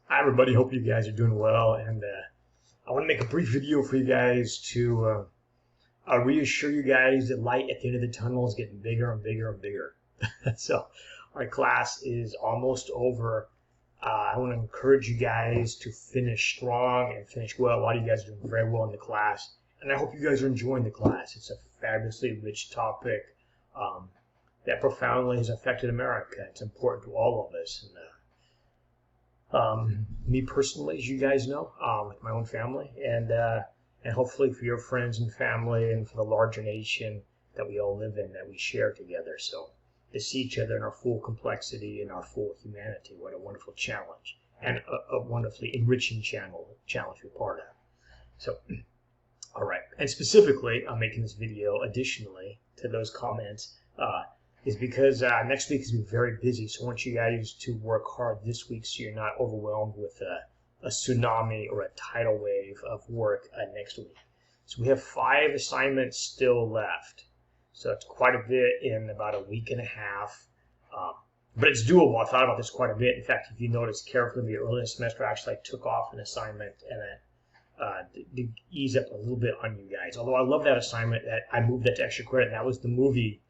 Hi everybody, hope you guys are doing well, and I want to make a brief video for you guys to reassure you guys that light at the end of the tunnel is getting bigger and bigger and bigger. So our class is almost over. I want to encourage you guys to finish strong and finish well. A lot of you guys are doing very well in the class, and I hope you guys are enjoying the class. It's a fabulously rich topic that profoundly has affected America. It's important to all of us. And, me personally, as you guys know, with my own family, and hopefully for your friends and family, and for the larger nation that we all live in, that we share together. So to see each other in our full complexity and our full humanity, what a wonderful challenge, and a wonderfully enriching challenge we're part of. So, all right, and specifically, I'm making this video additionally to those comments. Is because next week is going to be very busy. So I want you guys to work hard this week so you're not overwhelmed with a tsunami or a tidal wave of work next week. So we have 5 assignments still left. So it's quite a bit in about a week and a half. But it's doable. I thought about this quite a bit. In fact, if you notice carefully, in the earlier semester, actually I took off an assignment and to ease up a little bit on you guys. Although I love that assignment, that I moved that to extra credit, and that was the movie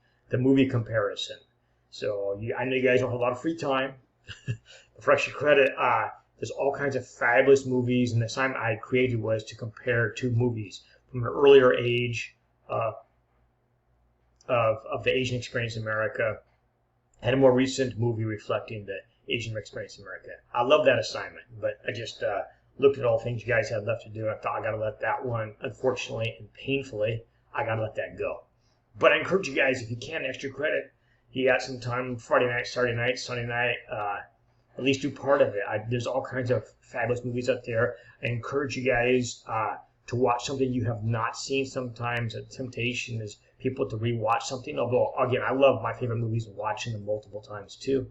comparison. So I know you guys don't have a lot of free time. For extra credit, there's all kinds of fabulous movies, and the assignment I created was to compare 2 movies from an earlier age of the Asian experience in America and a more recent movie reflecting the Asian experience in America. I love that assignment, but I just looked at all the things you guys had left to do, and I thought I got to let that one, unfortunately and painfully, I got to let that go. But I encourage you guys, if you can, extra credit, you got some time Friday night, Saturday night, Sunday night, at least do part of it. There's all kinds of fabulous movies out there. I encourage you guys to watch something you have not seen. Sometimes a temptation is people to rewatch something, although, again, I love my favorite movies and watching them multiple times too.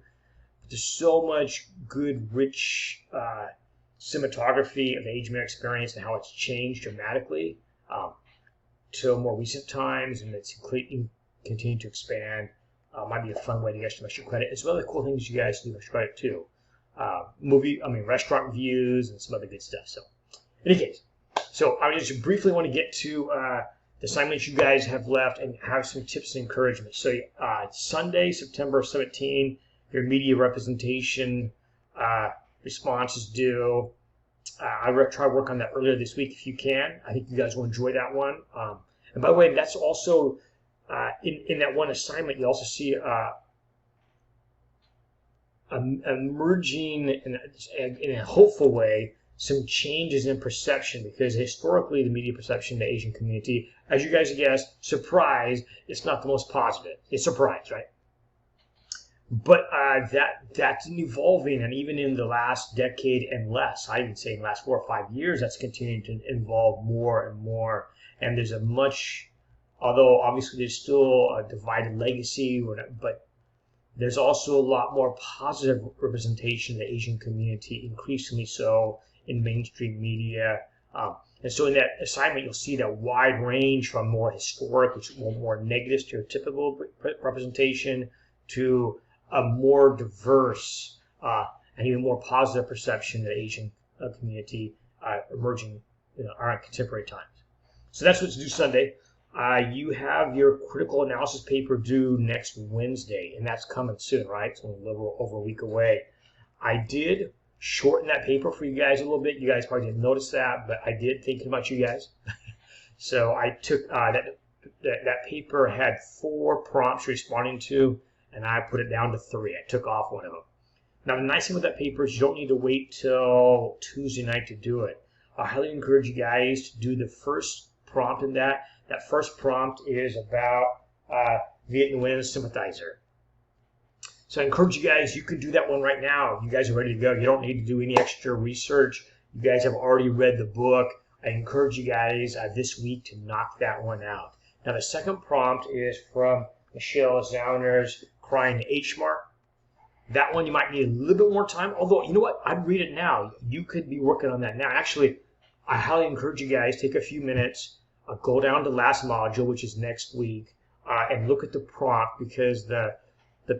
But there's so much good, rich cinematography of the Asian experience and how it's changed dramatically. To more recent times, and it's continuing to expand. Might be a fun way to get some extra credit. It's one of the cool things you guys do extra credit too. Restaurant reviews and some other good stuff. So, in any case, so I just briefly want to get to the assignments you guys have left and have some tips and encouragement. So, Sunday, September 17, your media representation response is due. I try to work on that earlier this week if you can. I think you guys will enjoy that one. And by the way, that's also in that one assignment. You also see emerging in a hopeful way some changes in perception, because historically the media perception of the Asian community, as you guys guess, surprise, it's not the most positive. It's surprise, right? But that's evolving, and even in the last decade and less, I even say in the last 4 or 5 years, that's continuing to evolve more and more. And there's although obviously there's still a divided legacy, but there's also a lot more positive representation of the Asian community, increasingly so in mainstream media. And so in that assignment, you'll see that wide range from more historic, which is more negative, stereotypical representation, to a more diverse and even more positive perception of the Asian community emerging in our contemporary times. So that's what's due Sunday. You have your critical analysis paper due next Wednesday, and that's coming soon, right? It's only a little over a week away. I did shorten that paper for you guys a little bit. You guys probably didn't notice that, but I did, thinking about you guys. So I took that paper had 4 prompts responding to, and I put it down to 3. I took off one of them. Now, the nice thing with that paper is you don't need to wait till Tuesday night to do it. I highly encourage you guys to do the first prompt in that. That first prompt is about Vietnamese sympathizer. So I encourage you guys, you can do that one right now. You guys are ready to go. You don't need to do any extra research. You guys have already read the book. I encourage you guys this week to knock that one out. Now, the second prompt is from Michelle Zauner's Crying H Mark. That one you might need a little bit more time, although, you know what, I'd read it now. You could be working on that now. Actually, I highly encourage you guys, take a few minutes, go down to last module, which is next week, and look at the prompt, because the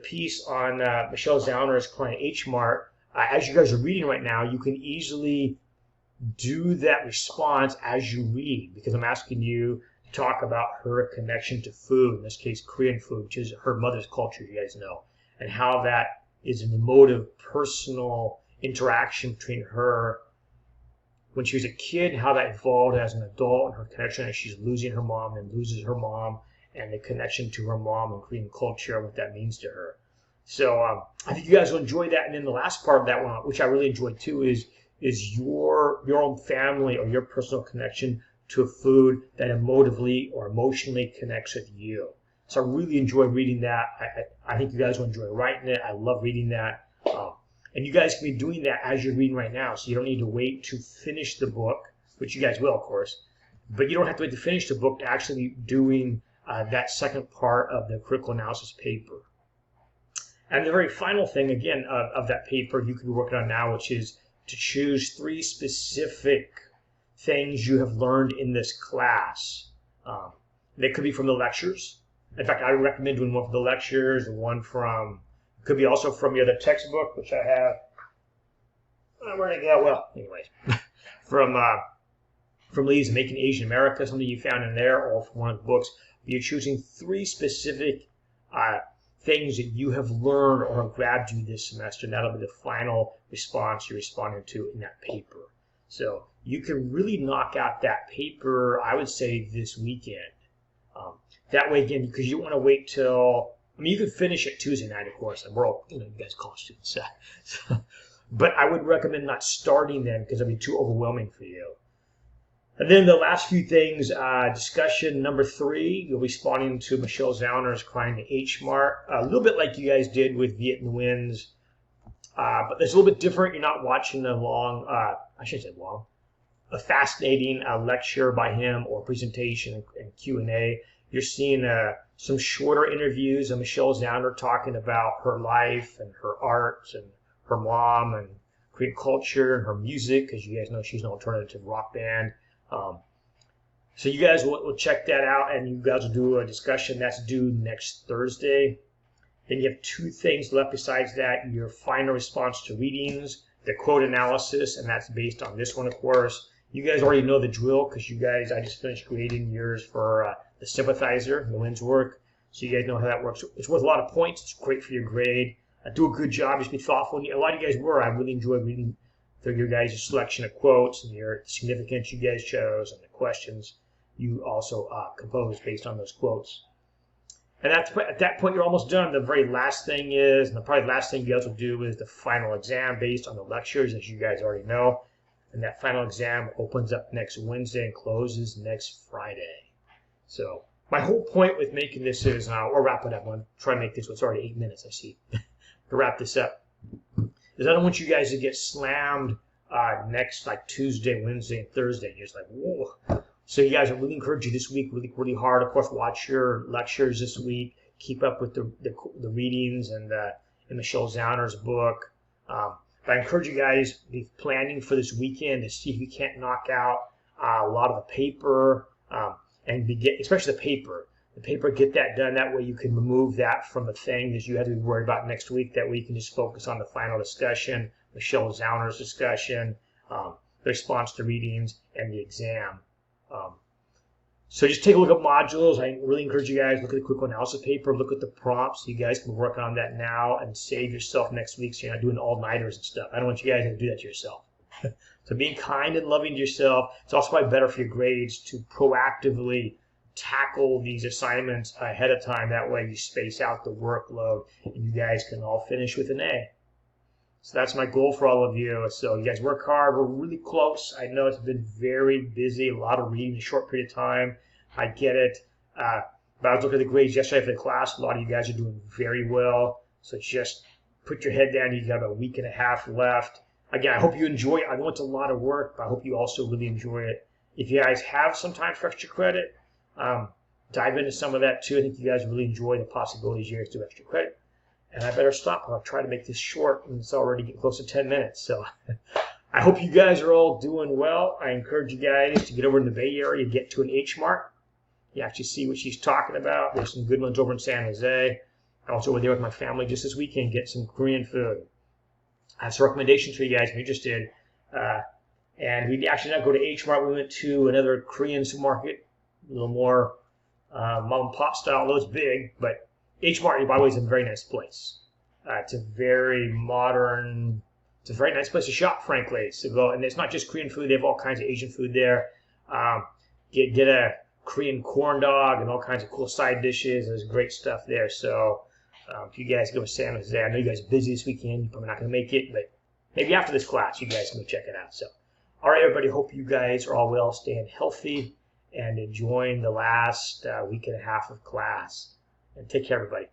piece on Michelle Zauner's Crying H Mark as you guys are reading right now, you can easily do that response as you read, because I'm asking you to talk about her connection to food, in this case Korean food, which is her mother's culture, you guys know, and how that is an emotive, personal interaction between her when she was a kid, how that evolved as an adult, and her connection as she's losing her mom and loses her mom, and the connection to her mom and Korean culture, what that means to her. So I think you guys will enjoy that. And then the last part of that one, which I really enjoyed too, is your own family or your personal connection to a food that emotively or emotionally connects with you. So I really enjoy reading that. I think you guys will enjoy writing it. I love reading that. And you guys can be doing that as you're reading right now. So you don't need to wait to finish the book, which you guys will, of course. But you don't have to wait to finish the book to actually be doing that second part of the critical analysis paper. And the very final thing, again, of that paper you could be working on now, which is to choose 3 specific things you have learned in this class. They could be from the lectures. In fact, I recommend doing one from the lectures, one from, could be also from your other textbook, which I have. Where'd it go? Well, anyways, from Lee's Making Asian America, something you found in there, or from one of the books. You're choosing 3 specific things that you have learned or have grabbed you this semester, and that'll be the final response you're responding to in that paper. So you can really knock out that paper, I would say, this weekend. That way, again, because you don't want to wait till, I mean, you could finish it Tuesday night, of course, and we're all, you guys college students. But I would recommend not starting then, because it'll be too overwhelming for you. And then the last few things, discussion number 3, you'll be responding to Michelle Zauner's Climb the H Mart, a little bit like you guys did with Viet Nguyen's, but it's a little bit different. You're not watching a long, I shouldn't say long, a fascinating lecture by him or presentation and Q&A. You're seeing some shorter interviews of Michelle Zauner talking about her life and her art and her mom and Korean culture and her music, because you guys know she's an alternative rock band. So you guys will check that out, and you guys will do a discussion that's due next Thursday. Then you have 2 things left besides that: your final response to readings, the quote analysis, and that's based on this one, of course. You guys already know the drill, because you guys, I just finished grading yours for the sympathizer, Nguyen's work. So you guys know how that works. It's worth a lot of points. It's great for your grade. Do a good job. Just be thoughtful. And a lot of you guys were. I really enjoyed reading through your guys' selection of quotes and your significance you guys chose and the questions you also composed based on those quotes. And at that point, you're almost done. The very last thing is, and the probably last thing you guys will do is the final exam based on the lectures, as you guys already know. And that final exam opens up next Wednesday and closes next Friday. So my whole point with making this is, we'll wrap it up. I'm going to try to make this, it's already 8 minutes, I see, to wrap this up, is I don't want you guys to get slammed next Tuesday, Wednesday, and Thursday. You're just like, whoa. So you guys, I really encourage you this week, really hard. Of course, watch your lectures this week. Keep up with the readings and Michelle Zauner's book. But I encourage you guys to be planning for this weekend to see if you can't knock out a lot of the paper and especially the paper. The paper, get that done. That way you can remove that from the thing that you have to be worried about next week. That way you can just focus on the final discussion, Michelle Zauner's discussion, the response to readings, and the exam. So just take a look at modules. I really encourage you guys, look at the critical analysis paper, look at the prompts. You guys can work on that now and save yourself next week so you're not doing all-nighters and stuff. I don't want you guys to do that to yourself. So being kind and loving to yourself. It's also probably better for your grades to proactively tackle these assignments ahead of time. That way you space out the workload and you guys can all finish with an A. So that's my goal for all of you. So you guys work hard. We're really close. I know it's been very busy, a lot of reading in a short period of time. I get it. But I was looking at the grades yesterday for the class. A lot of you guys are doing very well. So just put your head down. You got a week and a half left. Again, I hope you enjoy it. I know it's a lot of work, but I hope you also really enjoy it. If you guys have some time for extra credit, dive into some of that too. I think you guys really enjoy the possibilities you guys do extra credit. And I better stop. I'll try to make this short, and it's already getting close to 10 minutes. So I hope you guys are all doing well. I encourage you guys to get over in the Bay Area, get to an H Mart. You actually see what she's talking about. There's some good ones over in San Jose. I was over there with my family just this weekend, get some Korean food. I have some recommendations for you guys if you're interested. And we actually did not go to H Mart. We went to another Korean supermarket, a little more mom and pop style, although it's big. But H Mart, by the way, is a very nice place. It's a very modern, it's a very nice place to shop, frankly. So go, and it's not just Korean food; they have all kinds of Asian food there. Get a Korean corn dog and all kinds of cool side dishes. There's great stuff there. So if you guys go to San Jose, I know you guys are busy this weekend. You're probably not going to make it, but maybe after this class, you guys can go check it out. So, all right, everybody. Hope you guys are all well, staying healthy, and enjoying the last week and a half of class. And take care, everybody.